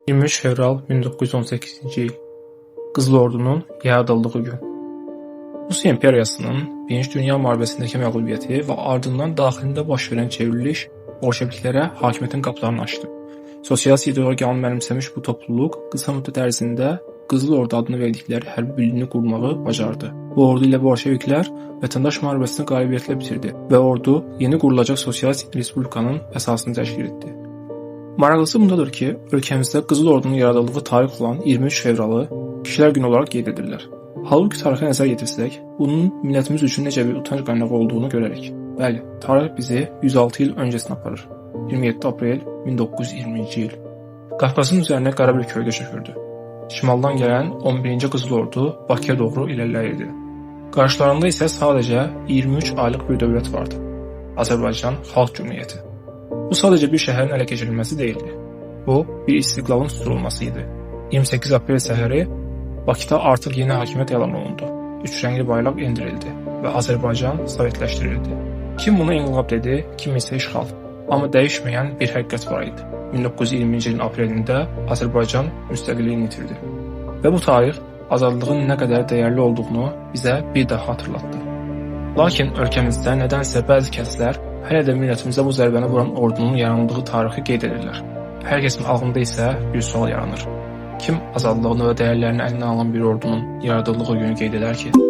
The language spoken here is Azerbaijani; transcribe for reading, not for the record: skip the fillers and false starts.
23 fevral 1918-ci il Qızıl Ordunun yaradıldığı gün. Rus imperiyasının Birinci Dünya müharibəsindəki məğlubiyyəti və ardından daxilində baş verən çevriliş bolşeviklərə hakimiyyətin qapılarını açdı. Sosialist ideologiyanı mənimsəmiş bu topluluq qısa müddət ərzində Qızıl Ordu adını verdikləri hərbi birliyini qurmağı bacardı. Bu ordu ilə bolşeviklər vətəndaş müharibəsini qələbiyyətlə bitirdi və ordu yeni qurulacaq sosialist respublikanın əsasını təşkil etdi. Maraqlısı bundadır ki, ölkəmizdə Qızıl Ordunun yaradıldığı tarix olan 23 fevralı kişilər günü olaraq qeyd edirlər. Halbuki tarixə nəzər yetirsək, bunun millətimiz üçün necə bir utanc qaynağı olduğunu görərik. Bəli, tarix bizi 106 il öncəsinə aparır. 27 aprel 1920-ci il. Qafqazın üzərinə qara bir kölgə çökürdü. Şimaldan gələn 11-ci Qızıl Ordu Bakıya doğru irəliləyirdi. Qarşılarında isə sadəcə 23 aylıq bir dövlət vardı. Azərbaycan Xalq Cümhuriyyəti. Bu sadəcə bir şəhərin ələ keçirilməsi deyildi. Bu, bir istiqlalın tutulması idi. 28 aprel səhəri Bakıda artıq yeni hakimiyyət elan olundu. Üç rəngli bayraq endirildi və Azərbaycan sovetləşdirildi. Kim buna inqilab dedi, kim isə işğal. Amma dəyişməyən bir həqiqət var idi. 1920-ci ilin aprelində Azərbaycan müstəqilliyini itirdi. Və bu tarix azadlığın nə qədər dəyərli olduğunu bizə bir daha hatırlatdı. Lakin ölkəmizdə nədənsə bəzi kəslər hələ də millətimizə bu zərbəni vuran ordunun yarandığı tarixi qeyd edirlər. Hər kəsin ağlında isə bir sual yaranır. Kim azadlığını və dəyərlərini əlinə alan bir ordunun yaradıldığı günü qeyd edər ki?